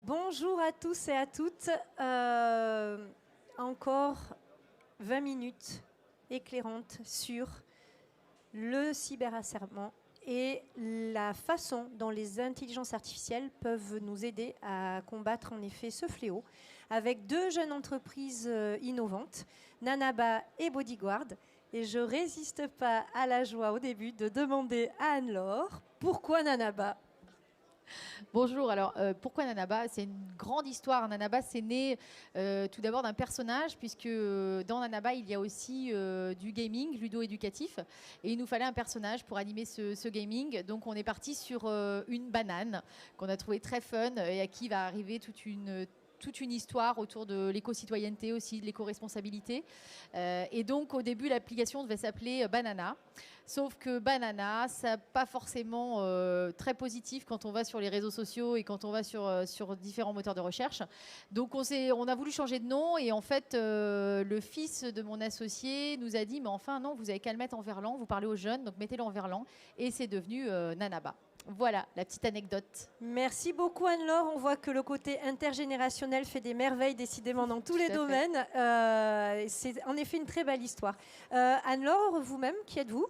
Bonjour à tous et à toutes. Encore 20 minutes éclairantes sur le cyberharcèlement et la façon dont les intelligences artificielles peuvent nous aider à combattre en effet ce fléau avec deux jeunes entreprises innovantes, Nanaba et Bodyguard. Et je résiste pas à la joie au début de demander à Anne-Laure pourquoi Nanaba. Bonjour, alors pourquoi Nanaba? C'est une grande histoire. Nanaba, c'est né tout d'abord d'un personnage, puisque dans Nanaba, il y a aussi du gaming, ludo-éducatif. Et il nous fallait un personnage pour animer ce gaming. Donc on est parti sur une banane qu'on a trouvé très fun et à qui va arriver toute une histoire autour de l'éco-citoyenneté aussi, de l'éco-responsabilité. Et donc, au début, l'application devait s'appeler Banana. Sauf que Banana, ça n'est pas forcément très positif quand on va sur les réseaux sociaux et quand on va sur différents moteurs de recherche. Donc, on a voulu changer de nom. Et en fait, le fils de mon associé nous a dit, mais enfin, non, vous avez qu'à le mettre en verlan. Vous parlez aux jeunes, donc mettez-le en verlan. Et c'est devenu Nanaba. Voilà, la petite anecdote. Merci beaucoup Anne-Laure. On voit que le côté intergénérationnel fait des merveilles décidément dans tous les domaines. C'est en effet une très belle histoire. Anne-Laure, vous-même, qui êtes-vous ?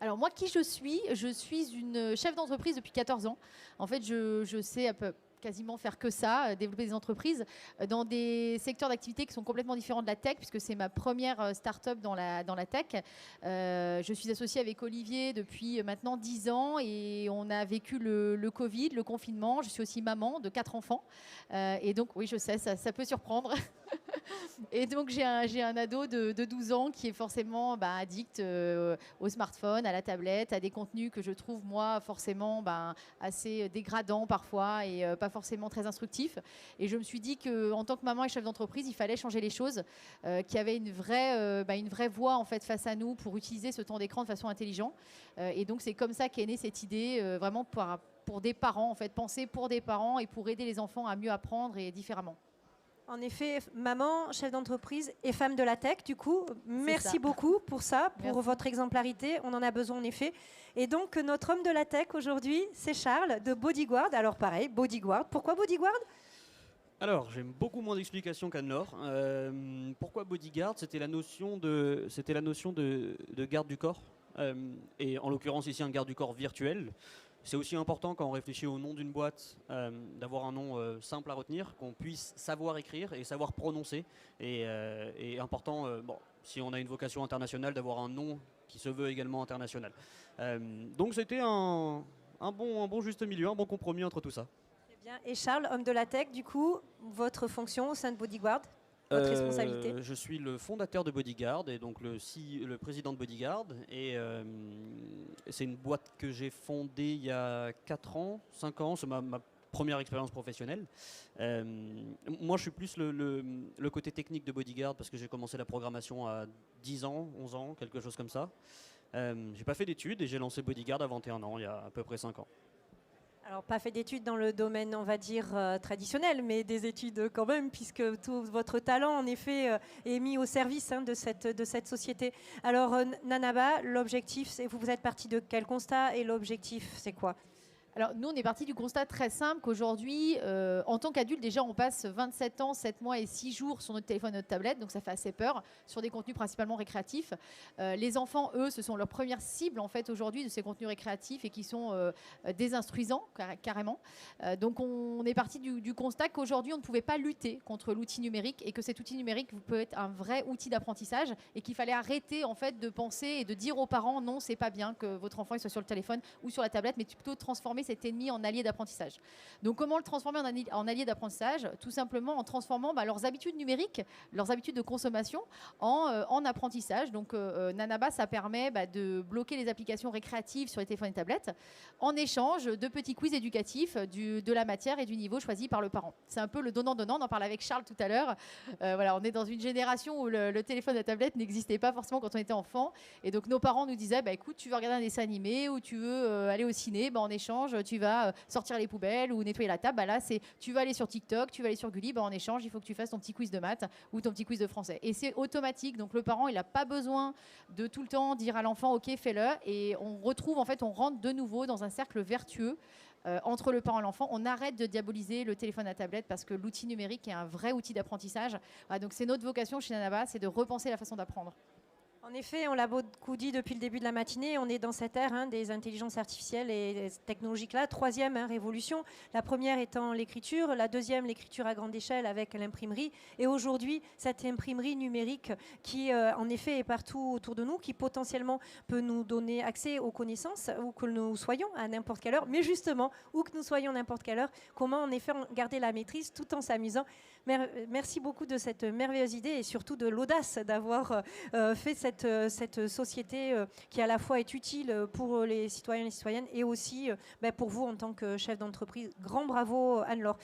Alors moi, qui je suis une chef d'entreprise depuis 14 ans. En fait, je sais quasiment faire que ça, développer des entreprises dans des secteurs d'activité qui sont complètement différents de la tech, puisque c'est ma première start-up dans la tech. Je suis associée avec Olivier depuis maintenant 10 ans et on a vécu le Covid, le confinement. Je suis aussi maman de 4 enfants. Et donc, oui, je sais, ça peut surprendre. Et donc, j'ai un ado de 12 ans qui est forcément addict au smartphone, à la tablette, à des contenus que je trouve, moi, forcément assez dégradants parfois et pas forcément très instructifs. Et je me suis dit qu'en tant que maman et chef d'entreprise, il fallait changer les choses, qu'il y avait une vraie voie en fait, face à nous pour utiliser ce temps d'écran de façon intelligente. Et donc, c'est comme ça qu'est née cette idée, vraiment pour des parents, en fait, penser pour des parents et pour aider les enfants à mieux apprendre et différemment. En effet, maman, chef d'entreprise et femme de la tech, du coup, merci beaucoup pour ça, pour votre exemplarité. On en a besoin en effet. Et donc, notre homme de la tech aujourd'hui, c'est Charles de Bodyguard. Alors pareil, Bodyguard. Pourquoi Bodyguard ? Alors, j'ai beaucoup moins d'explications qu'Anne-Laure. Pourquoi Bodyguard ? C'était la notion de garde du corps. Et en l'occurrence ici, un garde du corps virtuel. C'est aussi important quand on réfléchit au nom d'une boîte, d'avoir un nom simple à retenir, qu'on puisse savoir écrire et savoir prononcer. Et important, si on a une vocation internationale, d'avoir un nom qui se veut également international. Donc c'était un bon juste milieu, un bon compromis entre tout ça. Très bien. Et Charles, homme de la tech, du coup, votre fonction au sein de Bodyguard ? Votre responsabilité ? Je suis le fondateur de Bodyguard et donc le président de Bodyguard. Et c'est une boîte que j'ai fondée il y a 4 ans, 5 ans. C'est ma première expérience professionnelle. Moi, je suis plus le côté technique de Bodyguard parce que j'ai commencé la programmation à 10 ans, 11 ans, quelque chose comme ça. J'ai pas fait d'études et j'ai lancé Bodyguard à 21 ans, il y a à peu près 5 ans. Alors, pas fait d'études dans le domaine, on va dire, traditionnel, mais des études quand même, puisque tout votre talent, en effet, est mis au service de cette société. Alors, Nanaba, l'objectif, c'est vous êtes parti de quel constat et l'objectif, c'est quoi ? Alors, nous, on est parti du constat très simple qu'aujourd'hui, en tant qu'adulte, déjà, on passe 27 ans, 7 mois et 6 jours sur notre téléphone et notre tablette, donc ça fait assez peur, sur des contenus principalement récréatifs. Les enfants, eux, ce sont leur première cible, en fait, aujourd'hui, de ces contenus récréatifs et qui sont désinstruisants, carrément. Donc, on est parti du constat qu'aujourd'hui, on ne pouvait pas lutter contre l'outil numérique et que cet outil numérique peut être un vrai outil d'apprentissage et qu'il fallait arrêter, en fait, de penser et de dire aux parents, non, c'est pas bien que votre enfant il soit sur le téléphone ou sur la tablette, mais plutôt transformer cet ennemi en allié d'apprentissage. Donc comment le transformer en allié d'apprentissage ? Tout simplement en transformant leurs habitudes numériques, leurs habitudes de consommation en apprentissage. Donc Nanaba, ça permet de bloquer les applications récréatives sur les téléphones et tablettes en échange de petits quiz éducatifs de la matière et du niveau choisi par le parent. C'est un peu le donnant-donnant, on en parlait avec Charles tout à l'heure. Voilà, on est dans une génération où le téléphone et la tablette n'existait pas forcément quand on était enfant. Et donc nos parents nous disaient, écoute, tu veux regarder un dessin animé ou tu veux aller au ciné, en échange, tu vas sortir les poubelles ou nettoyer la table. Là, c'est tu vas aller sur TikTok, tu vas aller sur Gulli. En échange, il faut que tu fasses ton petit quiz de maths ou ton petit quiz de français. Et c'est automatique. Donc, le parent, il n'a pas besoin de tout le temps dire à l'enfant, OK, fais-le. Et on retrouve, en fait, on rentre de nouveau dans un cercle vertueux entre le parent et l'enfant. On arrête de diaboliser le téléphone à tablette parce que l'outil numérique est un vrai outil d'apprentissage. Donc c'est notre vocation chez Nanaba, c'est de repenser la façon d'apprendre. En effet, on l'a beaucoup dit depuis le début de la matinée, on est dans cette ère des intelligences artificielles et technologiques-là. Troisième révolution, la première étant l'écriture, la deuxième l'écriture à grande échelle avec l'imprimerie. Et aujourd'hui, cette imprimerie numérique qui, en effet, est partout autour de nous, qui potentiellement peut nous donner accès aux connaissances, où que nous soyons à n'importe quelle heure. Mais justement, où que nous soyons à n'importe quelle heure, comment en effet garder la maîtrise tout en s'amusant. Merci beaucoup de cette merveilleuse idée et surtout de l'audace d'avoir fait cette société qui à la fois est utile pour les citoyens et les citoyennes et aussi pour vous en tant que chef d'entreprise. Grand bravo Anne-Laure.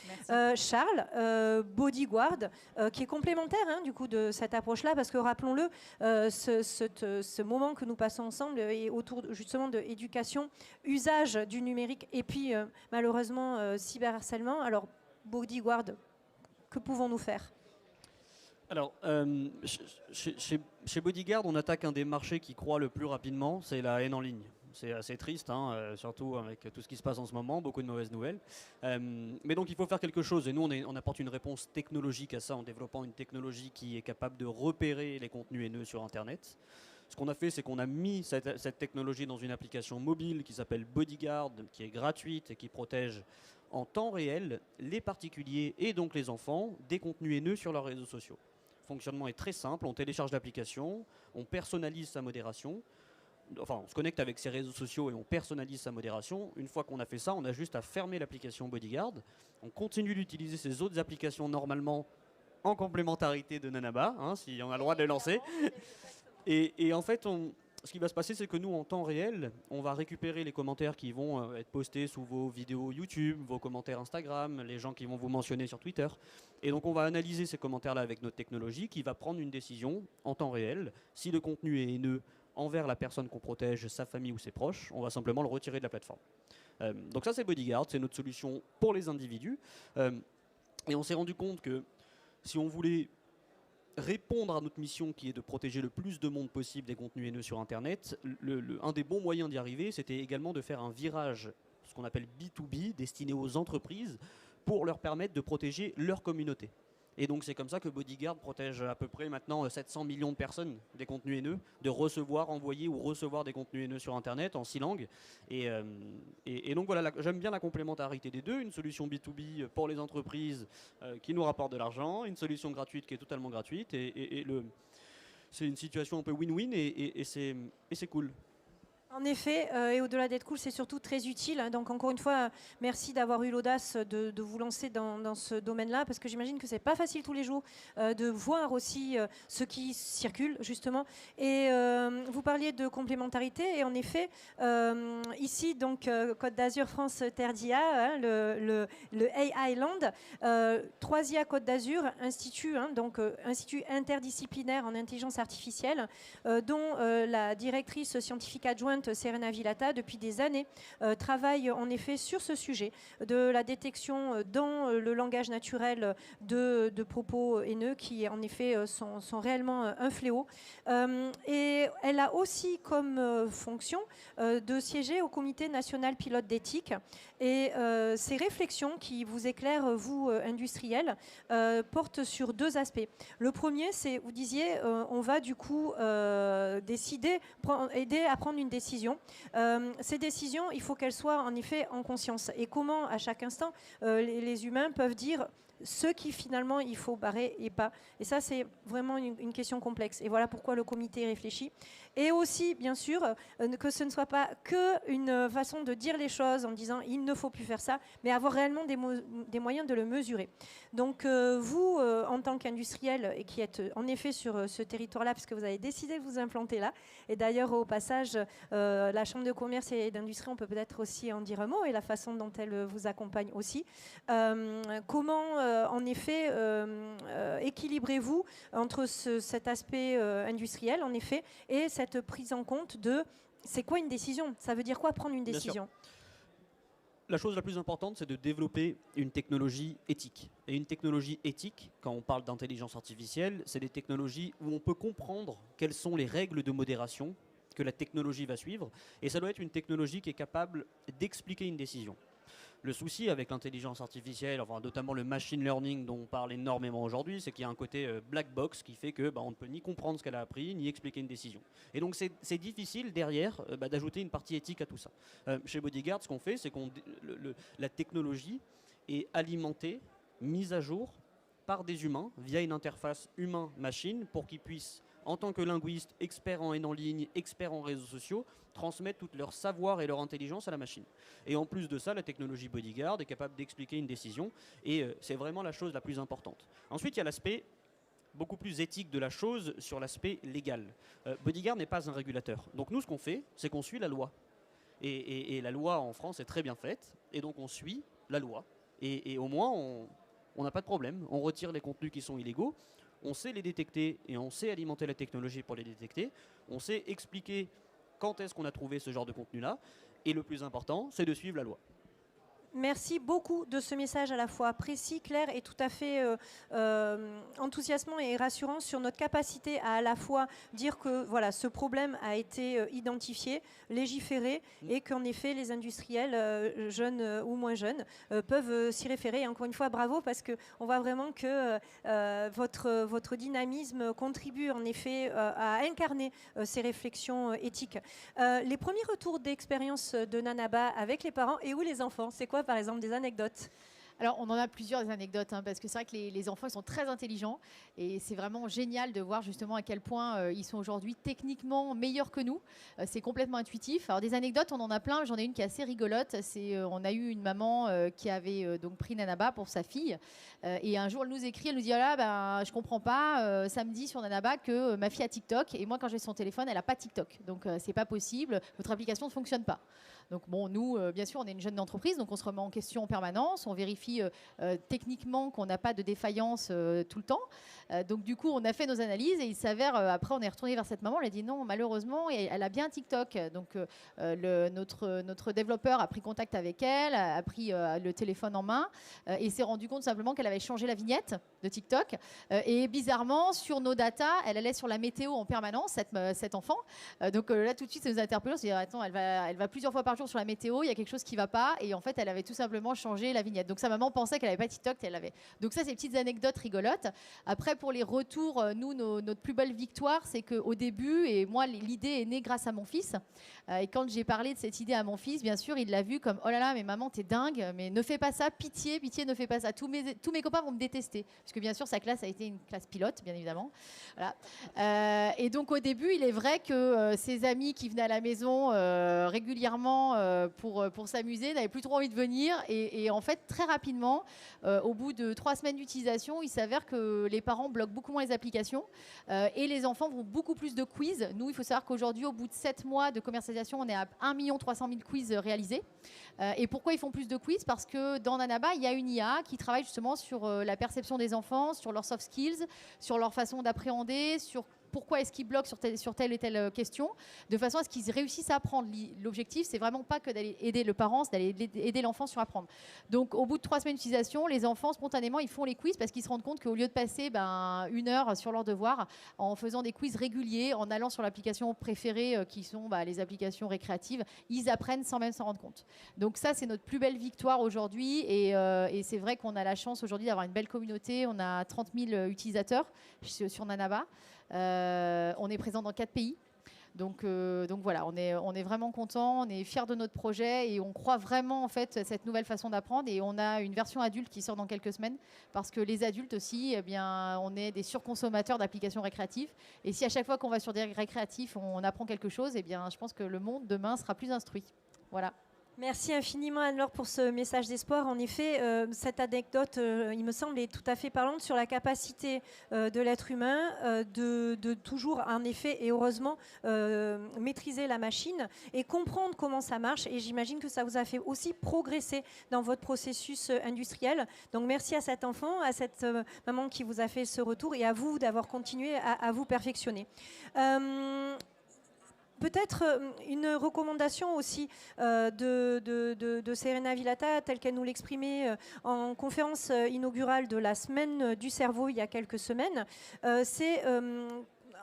Charles, Bodyguard, qui est complémentaire du coup de cette approche-là parce que rappelons-le, ce moment que nous passons ensemble est autour justement de éducation, usage du numérique et puis malheureusement cyberharcèlement. Alors Bodyguard, que pouvons-nous faire ? Alors, chez Bodyguard, on attaque un des marchés qui croît le plus rapidement, c'est la haine en ligne. C'est assez triste, surtout avec tout ce qui se passe en ce moment, beaucoup de mauvaises nouvelles. Mais donc il faut faire quelque chose, et nous on apporte une réponse technologique à ça en développant une technologie qui est capable de repérer les contenus haineux sur Internet. Ce qu'on a fait, c'est qu'on a mis cette technologie dans une application mobile qui s'appelle Bodyguard, qui est gratuite et qui protège en temps réel les particuliers et donc les enfants des contenus haineux sur leurs réseaux sociaux. Le fonctionnement est très simple, on télécharge l'application, on personnalise sa modération, enfin on se connecte avec ses réseaux sociaux et on personnalise sa modération. Une fois qu'on a fait ça, on a juste à fermer l'application Bodyguard, on continue d'utiliser ces autres applications normalement en complémentarité de Nanaba, si on a le droit de les lancer. Et en fait, ce qui va se passer, c'est que nous, en temps réel, on va récupérer les commentaires qui vont être postés sous vos vidéos YouTube, vos commentaires Instagram, les gens qui vont vous mentionner sur Twitter. Et donc, on va analyser ces commentaires-là avec notre technologie qui va prendre une décision en temps réel. Si le contenu est haineux envers la personne qu'on protège, sa famille ou ses proches, on va simplement le retirer de la plateforme. Donc ça, c'est Bodyguard, c'est notre solution pour les individus. Et on s'est rendu compte que si on voulait répondre à notre mission qui est de protéger le plus de monde possible des contenus haineux sur Internet, un des bons moyens d'y arriver, c'était également de faire un virage, ce qu'on appelle B2B, destiné aux entreprises, pour leur permettre de protéger leur communauté. Et donc c'est comme ça que Bodyguard protège à peu près maintenant 700 millions de personnes des contenus haineux, de recevoir, envoyer ou recevoir des contenus haineux sur Internet en 6 langues. Et donc voilà, j'aime bien la complémentarité des deux, une solution B2B pour les entreprises qui nous rapporte de l'argent, une solution gratuite qui est totalement gratuite. C'est une situation un peu win-win et c'est cool. En effet, et au-delà d'être cool, c'est surtout très utile. Donc encore une fois, merci d'avoir eu l'audace de vous lancer dans ce domaine-là, parce que j'imagine que c'est pas facile tous les jours de voir aussi ce qui circule justement. Et vous parliez de complémentarité, et en effet, ici donc Côte d'Azur, France, Terre d'IA, le AI Land, 3IA Côte d'Azur, institut interdisciplinaire en intelligence artificielle, dont la directrice scientifique adjointe Serena Villata, depuis des années, travaille en effet sur ce sujet de la détection dans le langage naturel de propos haineux qui en effet sont réellement un fléau. Et elle a aussi comme fonction de siéger au comité national pilote d'éthique. Et ces réflexions qui vous éclairent, vous, industriels, portent sur deux aspects. Le premier, c'est, vous disiez, on va du coup décider, aider à prendre une décision. Ces décisions, il faut qu'elles soient en effet en conscience. Et comment, à chaque instant, les humains peuvent dire ce qui finalement il faut barrer et pas. Et ça, c'est vraiment une question complexe. Et voilà pourquoi le comité réfléchit. Et aussi, bien sûr, que ce ne soit pas qu'une façon de dire les choses en disant il ne faut plus faire ça, mais avoir réellement des moyens de le mesurer. Donc vous, en tant qu'industriel et qui êtes en effet sur ce territoire-là, puisque vous avez décidé de vous implanter là, et d'ailleurs au passage, la Chambre de commerce et d'industrie, on peut peut-être aussi en dire un mot, et la façon dont elle vous accompagne aussi. Comment en effet équilibrez-vous entre cet aspect industriel en effet et cette prise en compte de c'est quoi une décision? Ça veut dire quoi prendre une décision? La chose la plus importante, c'est de développer une technologie éthique. Et une technologie éthique, quand on parle d'intelligence artificielle, c'est des technologies où on peut comprendre quelles sont les règles de modération que la technologie va suivre. Et ça doit être une technologie qui est capable d'expliquer une décision. Le souci avec l'intelligence artificielle, enfin, notamment le machine learning dont on parle énormément aujourd'hui, c'est qu'il y a un côté black box qui fait que on ne peut ni comprendre ce qu'elle a appris, ni expliquer une décision. Et donc c'est difficile derrière d'ajouter une partie éthique à tout ça. Chez Bodyguard, ce qu'on fait, c'est la technologie est alimentée, mise à jour par des humains via une interface humain-machine pour qu'ils puissent, en tant que linguistes, experts en haine en ligne, experts en réseaux sociaux, transmettre tout leur savoir et leur intelligence à la machine. Et en plus de ça, la technologie Bodyguard est capable d'expliquer une décision et c'est vraiment la chose la plus importante. Ensuite, il y a l'aspect beaucoup plus éthique de la chose sur l'aspect légal. Bodyguard n'est pas un régulateur. Donc nous, ce qu'on fait, c'est qu'on suit la loi. Et la loi en France est très bien faite et donc on suit la loi. Et au moins, on n'a pas de problème. On retire les contenus qui sont illégaux. On sait les détecter et on sait alimenter la technologie pour les détecter. On sait expliquer quand est-ce qu'on a trouvé ce genre de contenu-là. Et le plus important, c'est de suivre la loi. Merci beaucoup de ce message à la fois précis, clair et tout à fait enthousiasmant et rassurant sur notre capacité à la fois dire que voilà, ce problème a été identifié, légiféré et qu'en effet les industriels, jeunes ou moins jeunes, peuvent s'y référer. Et encore une fois, bravo parce qu'on voit vraiment que votre dynamisme contribue en effet à incarner ces réflexions éthiques. Les premiers retours d'expérience de Nanaba avec les parents et où les enfants, c'est quoi par exemple des anecdotes? Alors, on en a plusieurs anecdotes, parce que c'est vrai que les enfants, ils sont très intelligents et c'est vraiment génial de voir justement à quel point ils sont aujourd'hui techniquement meilleurs que nous. C'est complètement intuitif. Alors, des anecdotes, on en a plein. J'en ai une qui est assez rigolote. On a eu une maman qui avait donc pris Nanaba pour sa fille et un jour, elle nous écrit, elle nous dit « Ah là, je comprends pas, samedi sur Nanaba que ma fille a TikTok et moi, quand j'ai son téléphone, elle n'a pas TikTok. Donc, c'est pas possible. Votre application ne fonctionne pas. » Donc bon, nous, bien sûr, on est une jeune entreprise, donc on se remet en question en permanence, on vérifie techniquement qu'on n'a pas de défaillance tout le temps. Donc du coup, on a fait nos analyses et il s'avère, après, on est retourné vers cette maman, on a dit non, malheureusement, elle a bien un TikTok. Donc notre développeur a pris contact avec elle, a pris le téléphone en main et s'est rendu compte simplement qu'elle avait changé la vignette de TikTok. Et bizarrement, sur nos datas, elle allait sur la météo en permanence, cette enfant. Donc là, tout de suite, ça nous a interpellés. On s'est dit, attends, elle va plusieurs fois par jour sur la météo, il y a quelque chose qui ne va pas. Et en fait, elle avait tout simplement changé la vignette. Donc sa maman pensait qu'elle n'avait pas TikTok, elle l'avait. Donc ça, c'est des petites anecdotes rigolotes. Après, pour les retours, nous, notre plus belle victoire, c'est qu'au début, et moi, l'idée est née grâce à mon fils. Et quand j'ai parlé de cette idée à mon fils, bien sûr, il l'a vu comme « Oh là là, mais maman, t'es dingue, mais ne fais pas ça, pitié, pitié, ne fais pas ça. Tous mes copains vont me détester. » Parce que bien sûr, sa classe a été une classe pilote, bien évidemment. Voilà. Et donc, au début, il est vrai que ses amis qui venaient à la maison régulièrement pour s'amuser n'avaient plus trop envie de venir. Et en fait, très rapidement, au bout de 3 semaines d'utilisation, il s'avère que les parents bloquent beaucoup moins les applications et les enfants font beaucoup plus de quiz. Nous, il faut savoir qu'aujourd'hui, au bout de 7 mois de commercialisation, on est à 1 300 000 quiz réalisés. Et pourquoi ils font plus de quiz? Parce que dans Nanaba, il y a une IA qui travaille justement sur la perception des enfants, sur leurs soft skills, sur leur façon d'appréhender, sur pourquoi est-ce qu'ils bloquent sur telle et telle question, de façon à ce qu'ils réussissent à apprendre. L'objectif, c'est vraiment pas que d'aller aider le parent, c'est d'aller aider l'enfant sur apprendre. Donc, au bout de 3 semaines d'utilisation, les enfants, spontanément, ils font les quiz parce qu'ils se rendent compte qu'au lieu de passer 1 heure sur leur devoir, en faisant des quiz réguliers, en allant sur l'application préférée, qui sont les applications récréatives, ils apprennent sans même s'en rendre compte. Donc ça, c'est notre plus belle victoire aujourd'hui. Et c'est vrai qu'on a la chance aujourd'hui d'avoir une belle communauté. On a 30 000 utilisateurs sur Nanaba. On est présent dans 4 pays. Donc voilà, on est vraiment content, on est fiers de notre projet et on croit vraiment en fait à cette nouvelle façon d'apprendre. Et on a une version adulte qui sort dans quelques semaines parce que les adultes aussi, on est des surconsommateurs d'applications récréatives. Et si à chaque fois qu'on va sur des récréatifs, on apprend quelque chose, je pense que le monde demain sera plus instruit. Voilà. Merci infiniment Anne-Laure pour ce message d'espoir. En effet, cette anecdote, il me semble, est tout à fait parlante sur la capacité de l'être humain de toujours, en effet, et heureusement, maîtriser la machine et comprendre comment ça marche. Et j'imagine que ça vous a fait aussi progresser dans votre processus industriel. Donc merci à cet enfant, à cette maman qui vous a fait ce retour et à vous d'avoir continué à vous perfectionner. Peut-être une recommandation aussi de Serena Villata, telle qu'elle nous l'exprimait en conférence inaugurale de la semaine du cerveau il y a quelques semaines. C'est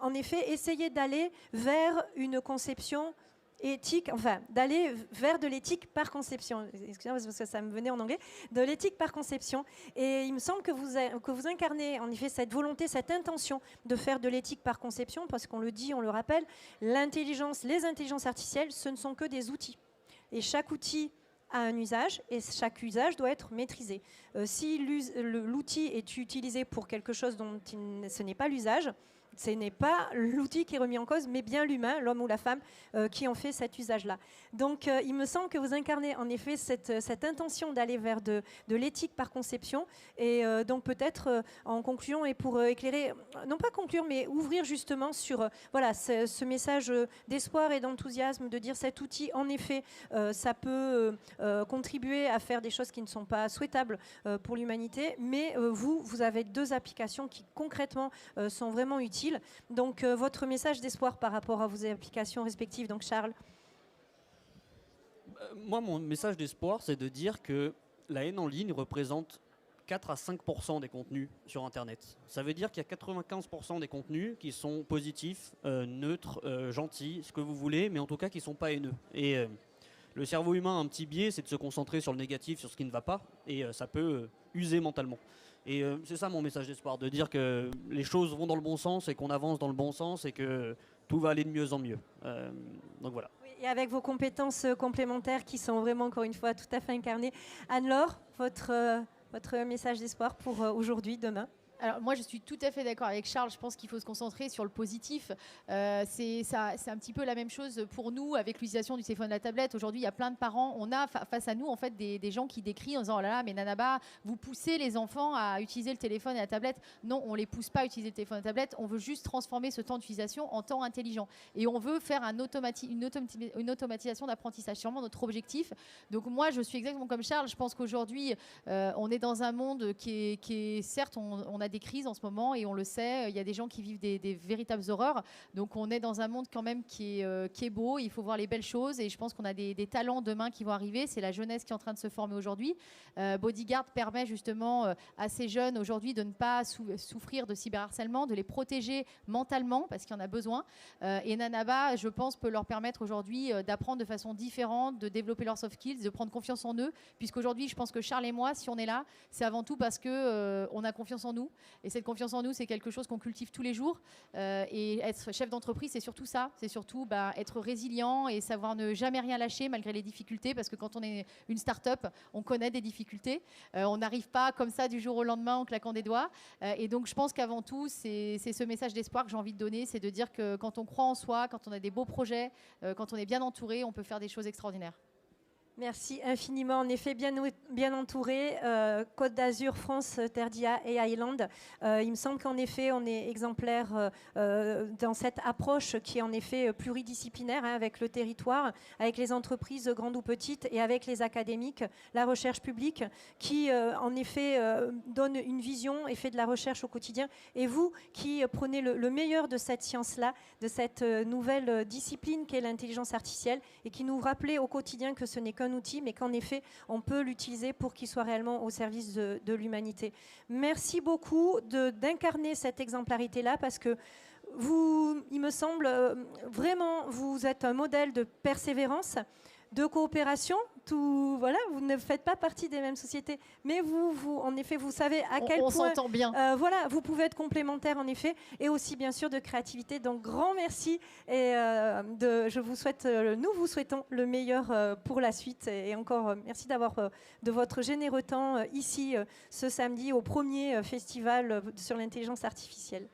en effet essayer d'aller vers une conception éthique, enfin d'aller vers de l'éthique par conception. Excusez-moi parce que ça me venait en anglais, de l'éthique par conception. Et il me semble que vous incarnez en effet cette volonté, cette intention de faire de l'éthique par conception, parce qu'on le dit, on le rappelle, les intelligences artificielles, ce ne sont que des outils. Et chaque outil a un usage et chaque usage doit être maîtrisé. Si l'outil est utilisé pour quelque chose dont ce n'est pas l'usage, ce n'est pas l'outil qui est remis en cause, mais bien l'humain, l'homme ou la femme, qui en fait cet usage-là. Donc, il me semble que vous incarnez en effet cette intention d'aller vers de l'éthique par conception. Et donc, peut-être en conclusion et pour éclairer, non pas conclure, mais ouvrir justement sur voilà, ce message d'espoir et d'enthousiasme, de dire cet outil, en effet, ça peut contribuer à faire des choses qui ne sont pas souhaitables pour l'humanité. Mais vous avez 2 applications qui concrètement sont vraiment utiles. Donc, votre message d'espoir par rapport à vos applications respectives, donc Charles. Moi, mon message d'espoir, c'est de dire que la haine en ligne représente 4 à 5% des contenus sur Internet. Ça veut dire qu'il y a 95% des contenus qui sont positifs, neutres, gentils, ce que vous voulez, mais en tout cas qui ne sont pas haineux. Et le cerveau humain a un petit biais, c'est de se concentrer sur le négatif, sur ce qui ne va pas, et ça peut user mentalement. Et c'est ça mon message d'espoir, de dire que les choses vont dans le bon sens et qu'on avance dans le bon sens et que tout va aller de mieux en mieux. Donc voilà. Oui, et avec vos compétences complémentaires qui sont vraiment, encore une fois, tout à fait incarnées. Anne-Laure, votre message d'espoir pour aujourd'hui, demain? Alors moi je suis tout à fait d'accord avec Charles, je pense qu'il faut se concentrer sur le positif. C'est un petit peu la même chose pour nous avec l'utilisation du téléphone et de la tablette. Aujourd'hui il y a plein de parents, on a face à nous en fait des gens qui décrient en disant oh là là mais Nanaba, vous poussez les enfants à utiliser le téléphone et la tablette. Non, on les pousse pas à utiliser le téléphone et la tablette, on veut juste transformer ce temps d'utilisation en temps intelligent. Et on veut faire une automatisation d'apprentissage, c'est vraiment notre objectif. Donc moi je suis exactement comme Charles, je pense qu'aujourd'hui on est dans un monde qui est certes on a des crises en ce moment et on le sait, il y a des gens qui vivent des véritables horreurs, donc on est dans un monde quand même qui est beau, il faut voir les belles choses et je pense qu'on a des talents demain qui vont arriver, c'est la jeunesse qui est en train de se former aujourd'hui. Bodyguard permet justement à ces jeunes aujourd'hui de ne pas souffrir de cyberharcèlement, de les protéger mentalement parce qu'il y en a besoin et Nanaba je pense peut leur permettre aujourd'hui d'apprendre de façon différente, de développer leurs soft skills, de prendre confiance en eux, puisqu'aujourd'hui je pense que Charles et moi si on est là c'est avant tout parce que on a confiance en nous. Et cette confiance en nous, c'est quelque chose qu'on cultive tous les jours. Et être chef d'entreprise, c'est surtout ça. C'est surtout être résilient et savoir ne jamais rien lâcher malgré les difficultés. Parce que quand on est une start-up, on connaît des difficultés. On n'arrive pas comme ça du jour au lendemain en claquant des doigts. Et donc, je pense qu'avant tout, c'est ce message d'espoir que j'ai envie de donner. C'est de dire que quand on croit en soi, quand on a des beaux projets, quand on est bien entouré, on peut faire des choses extraordinaires. Merci infiniment. En effet, bien entouré. Côte d'Azur, France, Terre d'Ia et Island. Il me semble qu'en effet, on est exemplaire dans cette approche qui est en effet pluridisciplinaire avec le territoire, avec les entreprises grandes ou petites et avec les académiques, la recherche publique qui en effet donne une vision et fait de la recherche au quotidien. Et vous qui prenez le meilleur de cette science-là, de cette nouvelle discipline qu'est l'intelligence artificielle et qui nous rappelez au quotidien que ce n'est qu'un outil, mais qu'en effet, on peut l'utiliser pour qu'il soit réellement au service de l'humanité. Merci beaucoup d'incarner cette exemplarité-là, parce que vous, il me semble, vraiment, vous êtes un modèle de persévérance, de coopération. Voilà, vous ne faites pas partie des mêmes sociétés, mais en effet, vous savez à quel point on s'entend bien. Voilà, vous pouvez être complémentaires en effet, et aussi bien sûr de créativité. Donc grand merci et nous vous souhaitons le meilleur pour la suite. Et encore merci d'avoir de votre généreux temps ici ce samedi au premier festival sur l'intelligence artificielle.